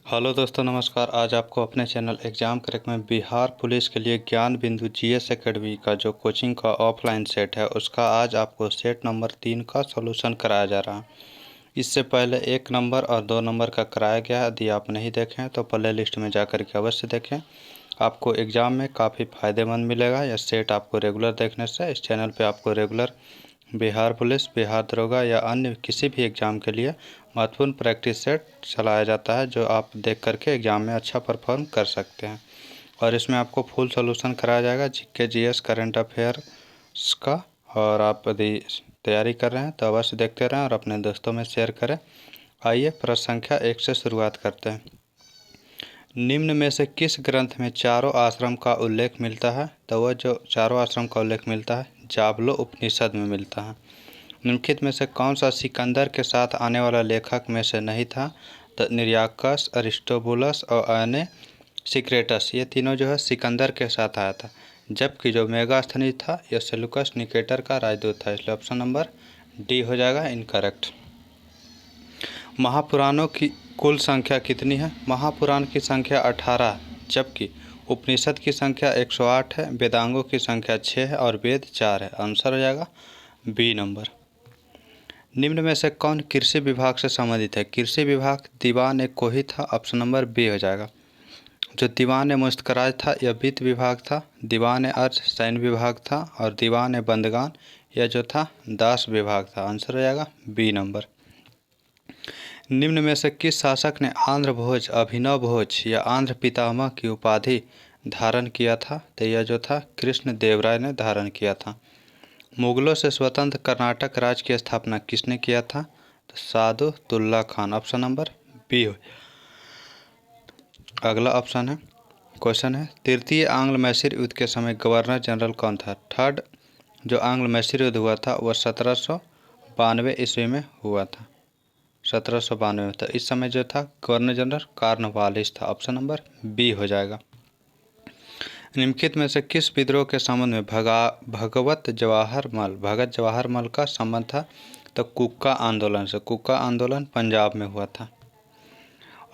Hello दोस्तों, नमस्कार। आज आपको अपने चैनल एग्ज़ाम क्रैक में बिहार पुलिस के लिए ज्ञान बिंदु जीएस एकेडमी का जो कोचिंग का ऑफलाइन सेट है उसका आज आपको सेट नंबर 3 का सॉल्यूशन कराया जा रहा है। इससे पहले 1 नंबर और 2 नंबर का कराया गया है। यदि आप नहीं देखें तो प्ले लिस्ट में जाकर के अवश्य देखें। आपको एग्ज़ाम में काफ़ी फ़ायदेमंद मिलेगा। यह सेट आपको रेगुलर देखने से इस चैनल पर आपको रेगुलर बिहार पुलिस, बिहार दरोगा या अन्य किसी भी एग्ज़ाम के लिए महत्वपूर्ण प्रैक्टिस सेट चलाया जाता है, जो आप देख करके एग्ज़ाम में अच्छा परफॉर्म कर सकते हैं। और इसमें आपको फुल सॉल्यूशन कराया जाएगा जीके, जीएस, करंट अफेयर्स का। और आप यदि तैयारी कर रहे हैं तो अवश्य देखते रहें और अपने दोस्तों में शेयर करें। आइए प्रश्न संख्या 1 से शुरुआत करते हैं। निम्न में से किस ग्रंथ में चारों आश्रम का उल्लेख मिलता है? तो वह जो चारों आश्रम का उल्लेख मिलता है जाबलो उपनिषद में मिलता है। निम्नलिखित में से कौन सा सिकंदर के साथ आने वाला लेखक में से नहीं था? तो निर्याकस, अरिस्टोबुलस और अन्य सिक्रेटस, ये तीनों जो है सिकंदर के साथ आया था। जबकि जो मेगास्थनीज था यह सेलुकस निकेटर का राजदूत था। इसलिए ऑप्शन नंबर डी हो जाएगा इनकरेक्ट। महापुराणों की कुल संख्या कितनी है? महापुराण की संख्या 18, जबकि उपनिषद की संख्या 108 है, वेदांगों की संख्या 6 है और वेद 4 है। आंसर हो जाएगा बी नंबर। निम्न में से कौन कृषि विभाग से संबंधित है? कृषि विभाग दीवान एक कोही था। ऑप्शन नंबर बी हो जाएगा। जो दीवान मुश्तराज था यह वित्त विभाग था। दीवान अर्ज सैन्य विभाग था और दीवान बंदगान यह जो था दास विभाग था। आंसर हो जाएगा बी नंबर। निम्न में से किस शासक ने आंध्र भोज, अभिनव भोज या आंध्र पितामह की उपाधि धारण किया था? तो यह जो था कृष्ण देव राय ने धारण किया था। मुगलों से स्वतंत्र कर्नाटक राज्य की स्थापना किसने किया था? तो सादुतुल्ला खान। ऑप्शन नंबर बी हो। अगला ऑप्शन है, क्वेश्चन है, तृतीय आंग्ल मैसूर युद्ध के समय गवर्नर जनरल कौन था? थर्ड जो आंग्ल मैसूर युद्ध हुआ था वह 1792 ईस्वी में हुआ था। 1792 में। तो इस समय जो था गवर्नर जनरल कॉर्नवालिस था। ऑप्शन नंबर बी हो जाएगा। निम्नलिखित में से किस विद्रोह के संबंध में भगत जवाहर मल का संबंध था? तो कुक्का आंदोलन से। कुक्का आंदोलन पंजाब में हुआ था।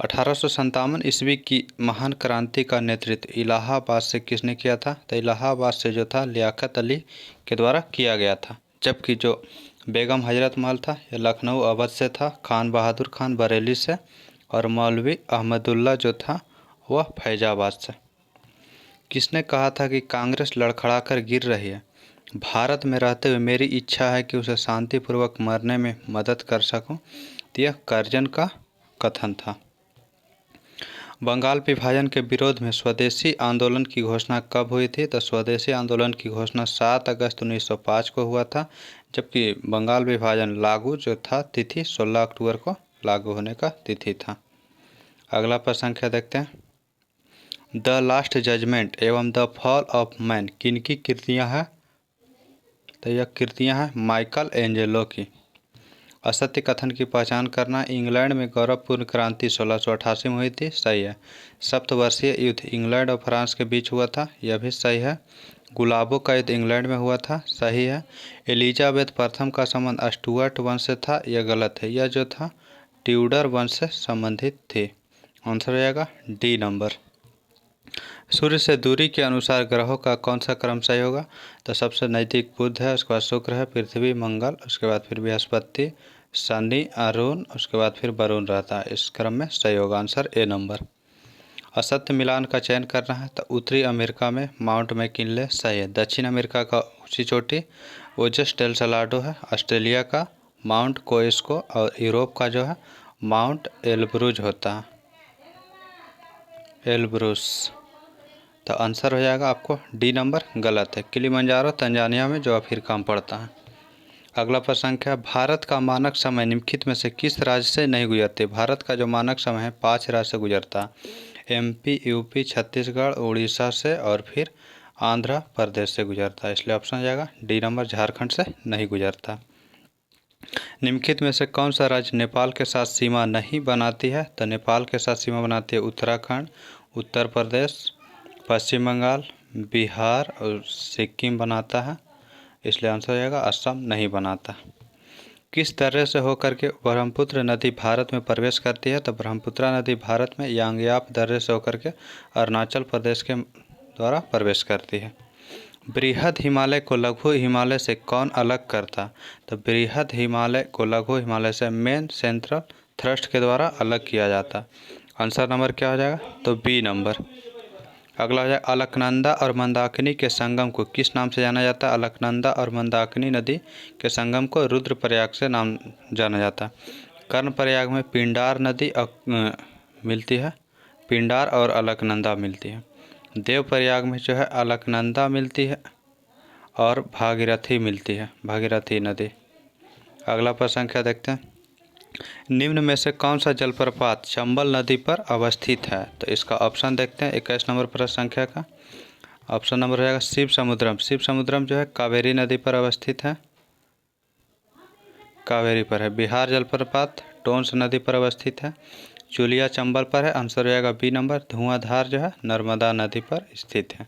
1857 ईस्वी की महान क्रांति का नेतृत्व इलाहाबाद से किसने किया था? तो इलाहाबाद से जो था लियाकत अली के द्वारा किया गया था। जबकि जो बेगम हजरत महल था यह लखनऊ अवध से था, खान बहादुर खान बरेली से और मौलवी अहमदुल्ला जो था वह फैजाबाद से। किसने कहा था कि कांग्रेस लड़खड़ाकर गिर रही है? भारत में रहते हुए मेरी इच्छा है कि उसे शांतिपूर्वक मरने में मदद कर सकूं। तो यह कर्जन का कथन था। बंगाल विभाजन के विरोध में स्वदेशी आंदोलन की घोषणा कब हुई थी? तो स्वदेशी आंदोलन की घोषणा 7 अगस्त 1905 को हुआ था। जबकि बंगाल विभाजन लागू जो था तिथि 16 अक्टूबर को लागू होने का तिथि था। अगला प्रश्न संख्या देखते हैं। द लास्ट जजमेंट एवं द फॉल ऑफ मैन किनकी कृतियाँ हैं? तो यह कृतियाँ हैं माइकल एंजेलो की। असत्य कथन की पहचान करना। इंग्लैंड में गौरवपूर्ण क्रांति 1688 में हुई थी। सही है। सप्तवर्षीय युद्ध इंग्लैंड और फ्रांस के बीच हुआ था। यह भी सही है। गुलाबों का युद्ध इंग्लैंड में हुआ था। सही है। एलिजाबेथ प्रथम का संबंध स्टुअर्ट वंश से था। यह गलत है। यह जो था ट्यूडर वंश से संबंधित थे। आंसर हो जाएगा डी नंबर। सूर्य से दूरी के अनुसार ग्रहों का कौन सा क्रम सही होगा? तो सबसे नज़दीक बुध है, उसके बाद शुक्र है, पृथ्वी, मंगल, उसके बाद फिर बृहस्पति, शनि, अरुण, उसके बाद फिर वरुण रहता है। इस क्रम में सही होगा। Answer A number. असत्य मिलान का चयन करना है तो उत्तरी अमेरिका में माउंट मैकिनले सही है। दक्षिण अमेरिका का ऊंची चोटी ओजस डेल सलाडो है। ऑस्ट्रेलिया का माउंट कोएस्को और यूरोप का जो है माउंट एलब्रूज होता है। एलब्रूस। तो आंसर हो जाएगा आपको डी नंबर गलत है। किलिमंजारो तंजानिया में जो अफ्रीका में पड़ता है। अगला प्रश्न संख्या, भारत का मानक समय निम्नलिखित में से किस राज्य से नहीं गुजरते? भारत का जो मानक समय है 5 राज्य से गुजरता है। एमपी, यूपी, छत्तीसगढ़, उड़ीसा से और फिर आंध्र प्रदेश से गुजरता है। इसलिए ऑप्शन हो जाएगा डी नंबर, झारखंड से नहीं गुजरता। निम्नलिखित में से कौन सा राज्य नेपाल के साथ सीमा नहीं बनाती है? तो नेपाल के साथ सीमा बनाती है उत्तराखंड, उत्तर प्रदेश, पश्चिम बंगाल, बिहार और सिक्किम बनाता है। इसलिए आंसर हो जाएगा असम नहीं बनाता। किस दर्रे से होकर के ब्रह्मपुत्र नदी भारत में प्रवेश करती है? तो ब्रह्मपुत्र नदी भारत में यांगयाप दर्रे से होकर के अरुणाचल प्रदेश के द्वारा प्रवेश करती है। बृहद हिमालय को लघु हिमालय से कौन अलग करता? तो बृहद हिमालय को लघु हिमालय से मेन सेंट्रल थ्रस्ट के द्वारा अलग किया जाता। आंसर नंबर क्या हो जाएगा? तो बी नंबर। अगला हो जाएगा अलकनंदा और मंदाकिनी के संगम को किस नाम से जाना जाता है? अलकनंदा और मंदाकिनी नदी के संगम को रुद्रप्रयाग से नाम जाना जाता है। कर्णप्रयाग में पिंडार नदी मिलती है, पिंडार और अलकनंदा मिलती है। देवप्रयाग में जो है अलकनंदा मिलती है और भागीरथी मिलती है, भागीरथी नदी। अगला प्रश्न क्या देखते हैं, निम्न में से कौन सा जलप्रपात चंबल नदी पर अवस्थित है? तो इसका ऑप्शन देखते हैं 21 नंबर प्रश्न संख्या का। ऑप्शन नंबर हो जाएगा शिव समुद्रम। शिव समुद्रम जो है कावेरी नदी पर अवस्थित है, कावेरी पर है। बिहार जलप्रपात टोंस नदी पर अवस्थित है। चुलिया चंबल पर है, आंसर हो जाएगा बी नंबर। धुआंधार जो है नर्मदा नदी पर स्थित है।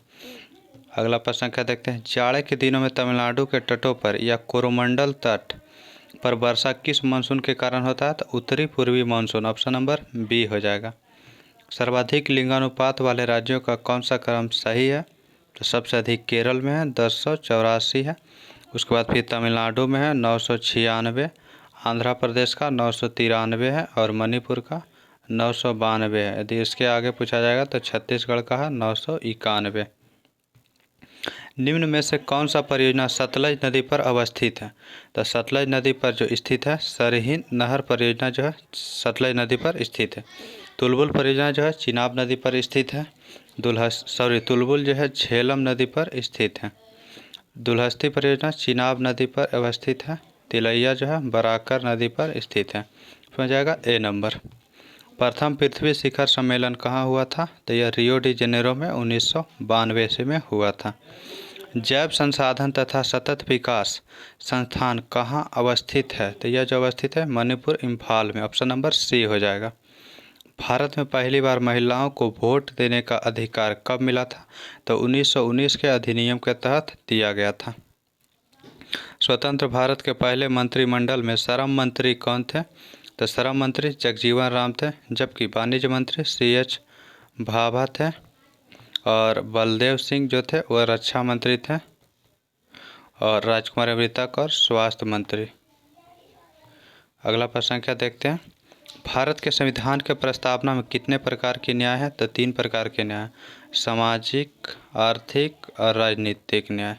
अगला प्रश्न क्या देखते हैं, जाड़े के दिनों में तमिलनाडु के तटों पर या कोरोमंडल तट पर वर्षा किस मानसून के कारण होता है? तो उत्तरी पूर्वी मानसून, ऑप्शन नंबर बी हो जाएगा। सर्वाधिक लिंगानुपात वाले राज्यों का कौन सा क्रम सही है? तो सबसे अधिक केरल में है, 1084 है। उसके बाद फिर तमिलनाडु में है 996, आंध्र प्रदेश का 993 है और मणिपुर का 992 है। यदि इसके आगे पूछा जाएगा तो छत्तीसगढ़ का है 991। निम्न में से कौन सा परियोजना सतलज नदी पर अवस्थित है? तो सतलज नदी पर जो स्थित है सरहिंद नहर परियोजना जो है सतलज नदी पर स्थित है। तुलबुल परियोजना जो है चिनाब नदी पर स्थित है। तुलबुल जो है झेलम नदी पर स्थित है। दुलहस्ती परियोजना चिनाब नदी पर अवस्थित है। तिलैया जो है बराकर नदी पर स्थित है। इसमें जाएगा ए नंबर। प्रथम पृथ्वी शिखर सम्मेलन कहाँ हुआ था? तो यह रियो डी जेनेरो में 1992 ईस्वी में हुआ था। जैव संसाधन तथा सतत विकास संस्थान कहाँ अवस्थित है? तो यह जो अवस्थित है मणिपुर इम्फाल में, ऑप्शन नंबर सी हो जाएगा। भारत में पहली बार महिलाओं को वोट देने का अधिकार कब मिला था? तो 1919 के अधिनियम के तहत दिया गया था। स्वतंत्र भारत के पहले मंत्रिमंडल में श्रम मंत्री कौन थे? तो श्रम मंत्री जगजीवन राम थे, जबकि वाणिज्य मंत्री CH भाभा थे और बलदेव सिंह जो थे वह रक्षा मंत्री थे और राजकुमारी अमृता कौर स्वास्थ्य मंत्री। अगला प्रश्न क्या देखते हैं, भारत के संविधान के प्रस्तावना में कितने प्रकार के न्याय है? तो 3 प्रकार के न्याय, सामाजिक, आर्थिक और राजनीतिक न्याय।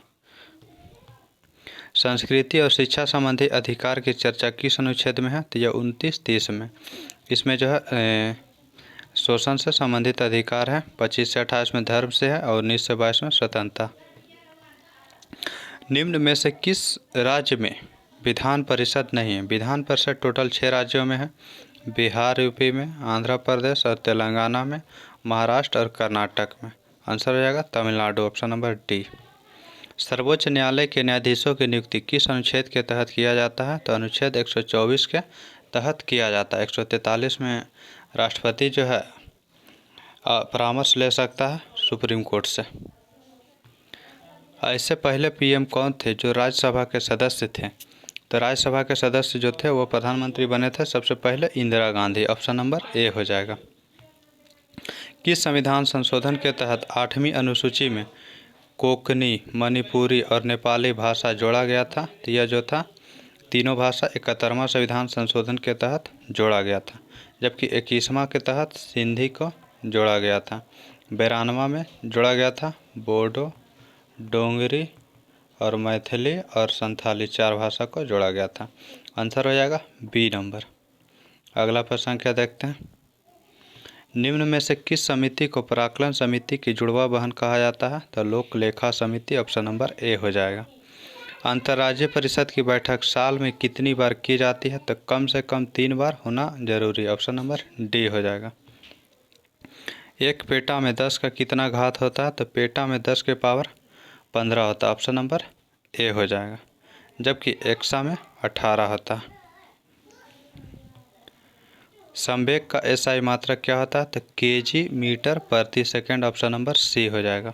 संस्कृति और शिक्षा संबंधी अधिकार की चर्चा किस अनुच्छेद में है? तो यह 29-30 में। इसमें जो है शोषण से संबंधित अधिकार है, 25 से 28 में धर्म से है और 19 से 22 में स्वतंत्रता। निम्न में से किस राज्य में विधान परिषद नहीं है? विधान परिषद टोटल 6 राज्यों में है, बिहार यूपी में, आंध्र प्रदेश और तेलंगाना में, महाराष्ट्र और कर्नाटक में। आंसर हो जाएगा तमिलनाडु, ऑप्शन नंबर डी। सर्वोच्च न्यायालय के न्यायाधीशों की नियुक्ति किस अनुच्छेद के तहत किया जाता है? तो अनुच्छेद 124 के तहत किया जाता है। 143 में राष्ट्रपति जो है परामर्श ले सकता है सुप्रीम कोर्ट से। इससे पहले PM कौन थे जो राज्यसभा के सदस्य थे? तो राज्यसभा के सदस्य जो थे वो प्रधानमंत्री बने थे सबसे पहले Indira Gandhi, option number A हो जाएगा। किस संविधान संशोधन के तहत 8वीं अनुसूची में कोंकणी, मणिपुरी और नेपाली भाषा जोड़ा गया था? तो यह जो था तीनों भाषा 71वां संविधान संशोधन के तहत जोड़ा गया था, जबकि 21वां के तहत सिंधी को जोड़ा गया था। 92वां में जोड़ा गया था बोडो, डोंगरी और मैथिली और संथाली 4 भाषा को जोड़ा गया था। आंसर हो जाएगा बी नंबर। अगला प्रश्न क्या देखते हैं, निम्न में से किस समिति को प्राक्कलन समिति की जुड़वा बहन कहा जाता है? तो लोक लेखा समिति, ऑप्शन नंबर ए हो जाएगा। अंतर्राज्यीय परिषद की बैठक साल में कितनी बार की जाती है? तो कम से कम 3 बार होना जरूरी, ऑप्शन नंबर डी हो जाएगा। एक पेटा में 10 का कितना घात होता है? तो पेटा में 10 के पावर 15 होता है, ऑप्शन नंबर ए हो जाएगा, जबकि एक्सा में 18 होता है। संवेग का SI मात्रक क्या होता है? तो kg मीटर प्रति सेकंड, ऑप्शन नंबर सी हो जाएगा।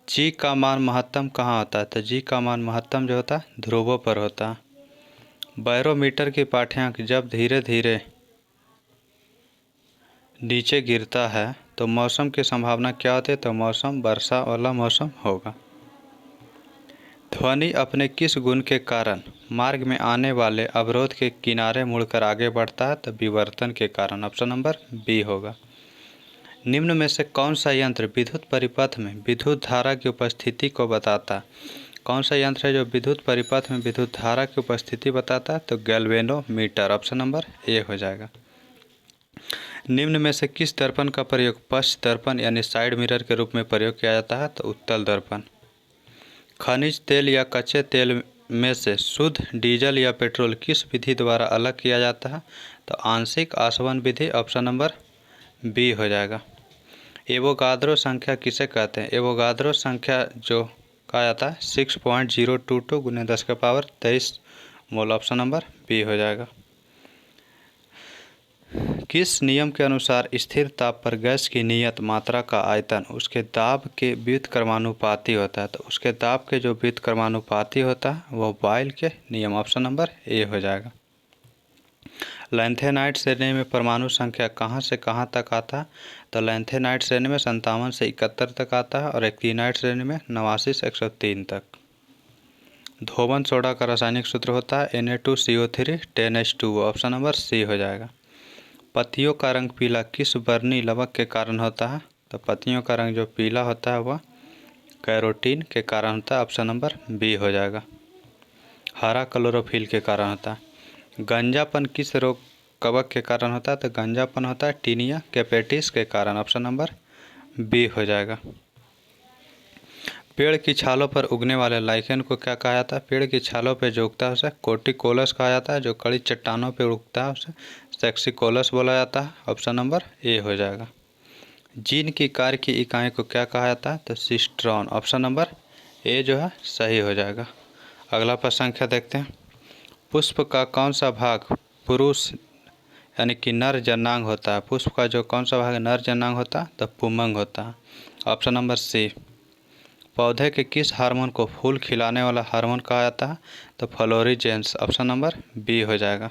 G का मान महत्तम कहाँ होता है? तो G का मान महत्तम जो होता है ध्रुवों पर होता है। बैरोमीटर की पाठ्यांक जब धीरे धीरे नीचे गिरता है तो मौसम की संभावना क्या होती है? तो मौसम वर्षा वाला मौसम होगा। ध्वनि अपने किस गुण के कारण मार्ग में आने वाले अवरोध के किनारे मुड़कर आगे बढ़ता है? तो विवर्तन के कारण। ऑप्शन नंबर बी होगा। निम्न में से कौन सा यंत्र विद्युत परिपथ में विद्युत धारा की उपस्थिति को बताता है? कौन सा यंत्र है जो विद्युत परिपथ में विद्युत धारा की उपस्थिति बताता है? तो गैल्वेनोमीटर। ऑप्शन नंबर ए हो जाएगा। निम्न में से किस दर्पण का प्रयोग पश्च दर्पण यानी साइड मिरर के रूप में प्रयोग किया जाता है? तो उत्तल दर्पण। खनिज तेल या कच्चे तेल में से शुद्ध डीजल या पेट्रोल किस विधि द्वारा अलग किया जाता है? तो आंशिक आसवन विधि। ऑप्शन नंबर बी हो जाएगा। एवोगाद्रो संख्या किसे कहते हैं? एवोगाद्रो संख्या जो कहा जाता है 6.022 × 10⁻23 मोल। ऑप्शन नंबर बी हो जाएगा। किस नियम के अनुसार स्थिर ताप पर गैस की नियत मात्रा का आयतन उसके दाब के व्युत्क्रमानुपाती होता है? तो उसके दाब के जो व्युत्क्रमानुपाती होता है वह बॉयल के नियम। ऑप्शन नंबर ए हो जाएगा। लैंथेनाइड श्रेणी में परमाणु संख्या कहाँ से कहाँ तक आता है? तो लैंथेनाइड श्रेणी में 57 से 71 तक आता है और एक्टिनाइड श्रेणी में 89 से 103 तक। धोबन सोडा का रासायनिक सूत्र होता है Na2CO3 10H2O। ऑप्शन नंबर सी हो जाएगा। पत्तियों का रंग पीला किस वर्णी लवक के कारण होता है? तो पत्तियों का रंग जो पीला होता है वह कैरोटीन के कारण होता है। ऑप्शन नंबर बी हो जाएगा। हरा क्लोरोफिल के कारण होता है। गंजापन किस रोग कवक के कारण होता है? तो गंजापन होता है टीनिया कैपेटिस के कारण। ऑप्शन नंबर बी हो जाएगा। पेड़ की छालों पर उगने वाले लाइकेन को क्या कहा जाता है? पेड़ की छालों पर जो उगता है उसे कोटिकोलस कहा जाता है। जो कड़ी चट्टानों पर उगता है उसे सेक्सिकोलस बोला जाता है। ऑप्शन नंबर ए हो जाएगा। जीन की कार्य की इकाई को क्या कहा जाता है? तो सिस्ट्रॉन। ऑप्शन नंबर ए जो है सही हो जाएगा। अगला प्रश्न संख्या देखते हैं। पुष्प का कौन सा भाग पुरुष यानी कि नर जनांग होता है? पुष्प का जो कौन सा भाग नर जनांग होता है? तो पुमंग होता है। Option number C. पौधे के किस हार्मोन को फूल खिलाने वाला हार्मोन कहा जाता है? तो फ्लोरिजेंस। ऑप्शन नंबर बी हो जाएगा।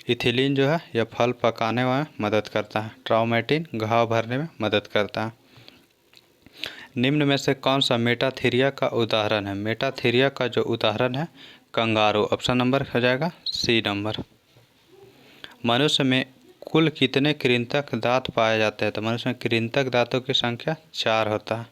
इथिलीन जो है यह फल पकाने में मदद करता है। ट्राउमेटिन घाव भरने में मदद करता है। निम्न में से कौन सा मेटाथीरिया का उदाहरण है? मेटाथीरिया का जो उदाहरण है कंगारू। ऑप्शन नंबर हो जाएगा सी नंबर। मनुष्य में कुल कितने कृंतक दांत पाए जाते हैं? तो मनुष्य में कृंतक दांतों की संख्या 4 होता है।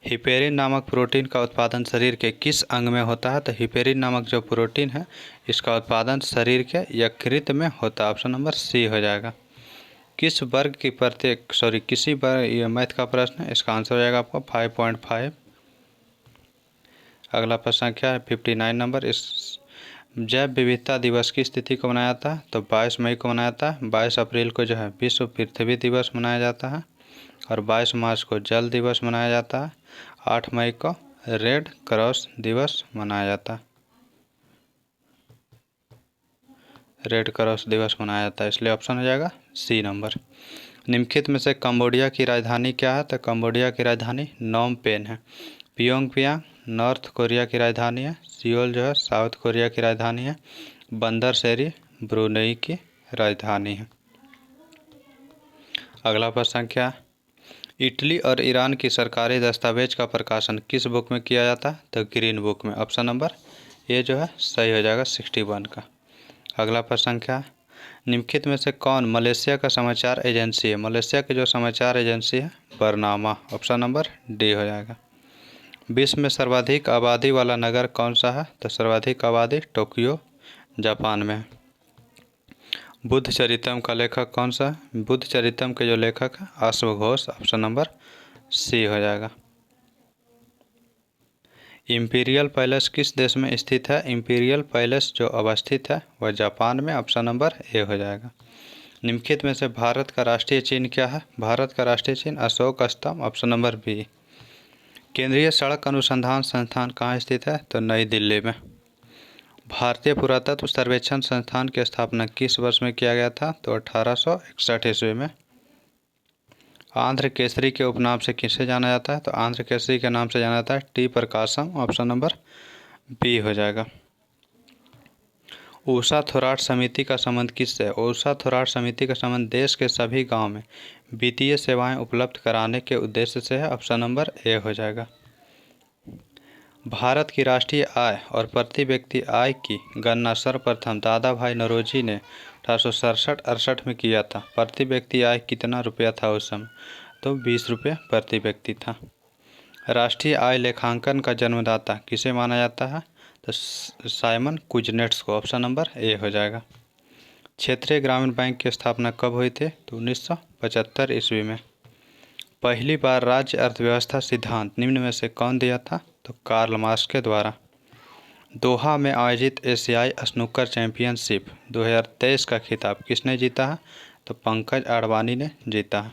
हिपेरिन नामक प्रोटीन का उत्पादन शरीर के किस अंग में होता है? तो हिपेरिन नामक जो प्रोटीन है इसका उत्पादन शरीर के यकृत में होता है। ऑप्शन नंबर सी हो जाएगा। किस वर्ग की किसी वर्ग, ये मैथ का प्रश्न है, इसका आंसर हो जाएगा आपको 5.5। अगला प्रश्न संख्या है 59 नंबर। इस जैव विविधता दिवस की तिथि को मनाया जाता है? तो 22 मई को मनाया जाता है। 22 अप्रैल को जो है विश्व पृथ्वी दिवस मनाया जाता है और 22 मार्च को जल दिवस मनाया जाता है। 8 मई को रेड क्रॉस दिवस मनाया जाता है। रेड क्रॉस दिवस मनाया जाता है, इसलिए ऑप्शन हो जाएगा सी नंबर। निम्नलिखित में से कंबोडिया की राजधानी क्या है? तो कंबोडिया की राजधानी नोम पेन है। पियोंगयांग नॉर्थ कोरिया की राजधानी है। सियोल जो है साउथ कोरिया की राजधानी है। बंदर शेरी ब्रुनेई की राजधानी है। अगला प्रश्न संख्या। इटली और ईरान की सरकारी दस्तावेज का प्रकाशन किस बुक में किया जाता है? तो ग्रीन बुक में। ऑप्शन नंबर ए जो है सही हो जाएगा 61 का। अगला प्रश्न संख्या। निम्नलिखित में से कौन मलेशिया का समाचार एजेंसी है? मलेशिया की जो समाचार एजेंसी है बरनामा। ऑप्शन नंबर डी हो जाएगा। विश्व में सर्वाधिक आबादी वाला नगर कौन सा है? तो सर्वाधिक आबादी टोक्यो जापान में है। बुद्ध चरितम का लेखक कौन सा है? बुद्ध चरितम के जो लेखक है अश्वघोष। ऑप्शन नंबर सी हो जाएगा। इम्पीरियल पैलेस किस देश में स्थित है? इम्पीरियल पैलेस जो अवस्थित है वह जापान में। ऑप्शन नंबर ए हो जाएगा। निम्नलिखित में से भारत का राष्ट्रीय चिन्ह क्या है? भारत का राष्ट्रीय चिन्ह अशोक स्तंभ। Option number B. केंद्रीय सड़क अनुसंधान संस्थान कहाँ स्थित है? तो नई दिल्ली में। भारतीय पुरातत्व सर्वेक्षण संस्थान की स्थापना किस वर्ष में किया गया था? तो 1861 ईस्वी में। आंध्र केसरी के उपनाम से किसे जाना जाता है? तो आंध्र केसरी के नाम से जाना जाता है टी प्रकाशम। ऑप्शन नंबर बी हो जाएगा। ऊषा थोराट समिति का संबंध किससे है? ऊषा थोराट समिति का संबंध देश के सभी गांव में वित्तीय सेवाएं उपलब्ध कराने के उद्देश्य से है। ऑप्शन नंबर ए हो जाएगा। भारत की राष्ट्रीय आय और प्रति व्यक्ति आय की गणना सर्वप्रथम दादा भाई नौरोजी ने 1867-68 में किया था। प्रति व्यक्ति आय कितना रुपया था उस समय? तो 20 रुपये प्रति व्यक्ति था। राष्ट्रीय आय लेखांकन का जन्मदाता किसे माना जाता है? तो साइमन कुजनेट्स को। ऑप्शन नंबर ए हो जाएगा। क्षेत्रीय ग्रामीण बैंक की स्थापना कब हुई थी? तो 1975 ईस्वी में। पहली बार राज्य अर्थव्यवस्था सिद्धांत निम्न में से कौन दिया था? तो कार्ल मार्क्स के द्वारा। दोहा में आयोजित एशियाई स्नूकर चैंपियनशिप 2023 का खिताब किसने जीता है? तो पंकज आडवाणी ने जीता है।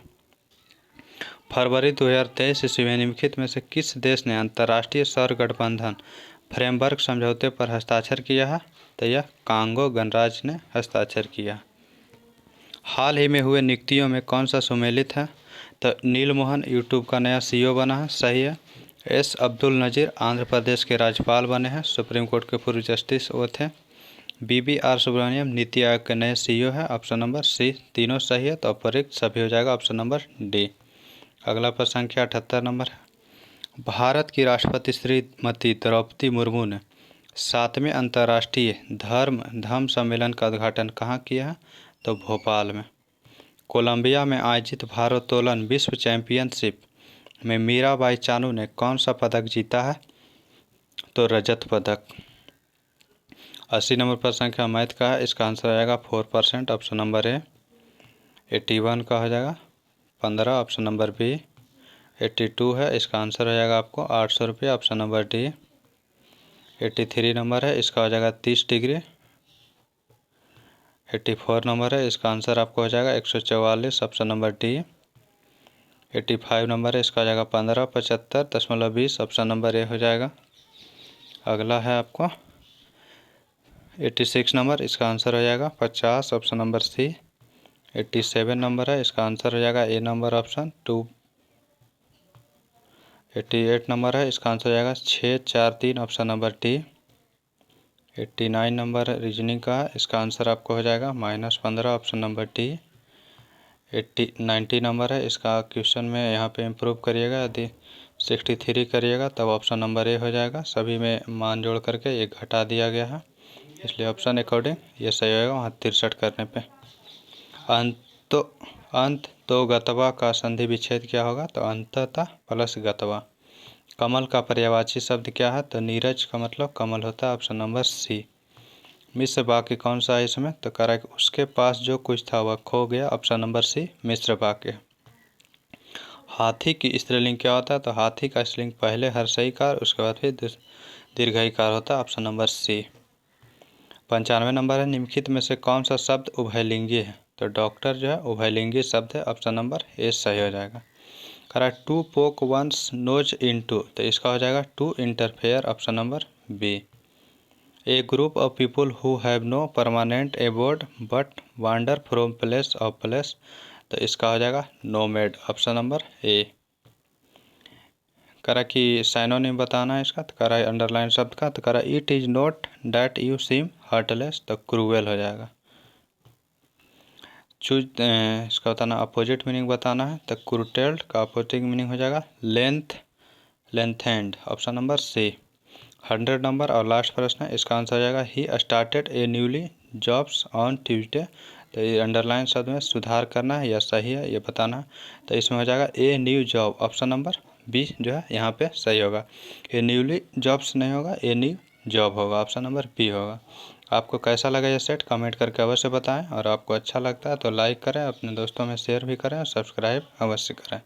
फरवरी 2023 ईस्वी में निम्नलिखित में से किस देश ने अंतर्राष्ट्रीय सौर गठबंधन फ्रेमवर्क समझौते पर हस्ताक्षर किया है? तो यह कांगो गणराज्य ने हस्ताक्षर किया। हाल ही में हुए नियुक्तियों में कौन सा सुमेलित है? तो नीलमोहन यूट्यूब का नया CEO बना है, सही है। एस अब्दुल नज़ीर आंध्र प्रदेश के राज्यपाल बने हैं, सुप्रीम कोर्ट के पूर्व जस्टिस वो थे। BBR सुब्रमण्यम नीति आयोग के नए CEO है। Option number C. तीनों सही है, तो अपर्याप्त सभी हो जाएगा। Option number D. अगला प्रश्न संख्या 78 नंबर है। भारत की राष्ट्रपति श्रीमती द्रौपदी मुर्मू ने 7वें अंतर्राष्ट्रीय धम्म सम्मेलन का उद्घाटन कहाँ किया है? तो भोपाल में। कोलंबिया में आयोजित भारोत्तोलन विश्व चैंपियनशिप में मीराबाई चानू ने कौन सा पदक जीता है? तो रजत पदक। 80 नंबर पर संख्या मैथ का है, इसका आंसर आएगा 4%। Option number A. 81 का हो जाएगा 15। Option number B. 82 है, इसका आंसर हो जाएगा आपको 800 रुपये। Option number D. 83 नंबर है, इसका हो जाएगा 30 डिग्री। 84 नंबर है, इसका आंसर आपको हो जाएगा 144। Option number D. 85 नंबर है, इसका हो जाएगा 1575.20। ऑप्शन नंबर ए हो जाएगा। अगला है आपको 86 नंबर, इसका आंसर हो जाएगा 50। ऑप्शन नंबर सी। 87 नंबर है, इसका आंसर हो जाएगा ए नंबर ऑप्शन 2। 88 नंबर है, इसका आंसर हो जाएगा 643। Option number D. 89 number reasoning का है, इसका आंसर आपको हो जाएगा -15। Option number D. 90 नंबर है, इसका क्वेश्चन में यहाँ पे इम्प्रूव करिएगा। यदि 63 करिएगा तब ऑप्शन नंबर ए हो जाएगा। सभी में मान जोड़ करके ये घटा दिया गया है, इसलिए ऑप्शन अकॉर्डिंग ये सही होगा वहाँ 63 करने पे। अंत तो गतवा का संधि विच्छेद क्या होगा? तो अंततः प्लस गतवा। कमल का पर्यायवाची शब्द क्या है? तो नीरज का मतलब कमल होता है। ऑप्शन नंबर सी। मिश्र वाक्य कौन सा है इसमें? तो करेक्ट, उसके पास जो कुछ था वह खो गया। ऑप्शन नंबर सी मिश्र वाक्य। हाथी की स्त्रीलिंग क्या होता है? तो हाथी का स्त्रीलिंग पहले हर्षईकार, उसके बाद फिर दीर्घईकार होता है। ऑप्शन नंबर सी। 95 नंबर है, निम्नलिखित में से कौन सा शब्द उभयलिंगी है? तो डॉक्टर जो है उभयलिंगी शब्द है। ऑप्शन नंबर ए सही हो जाएगा। Correct. To poke one's nose into, तो इसका हो जाएगा to interfere. Option number B. A group of people who have no permanent abode but wander from place of place, तो इसका हो जाएगा नोमैड। Option number A. करा कि साइनोनिम बताना है इसका, तो करा अंडरलाइन शब्द का, तो करा it is not that you seem heartless, तो क्रूएल हो जाएगा। चूज इसका बताना अपोजिट मीनिंग बताना है, तो क्रूटेल्ड का अपोजिट मीनिंग हो जाएगा lengthened. Option number C. 100 number और लास्ट प्रश्न है, इसका आंसर हो जाएगा he started a newly jobs on Tuesday, तो ये अंडरलाइन शब्द में सुधार करना है या सही है ये बताना है, तो इसमें हो जाएगा a new job. Option number B जो है यहाँ पे सही होगा। ए न्यूली जॉब्स नहीं होगा, ए न्यू जॉब होगा। ऑप्शन नंबर बी होगा। आपको कैसा लगा ये सेट कमेंट करके अवश्य बताएं, और आपको अच्छा लगता है तो लाइक करें, अपने दोस्तों में शेयर भी करें और सब्सक्राइब अवश्य करें।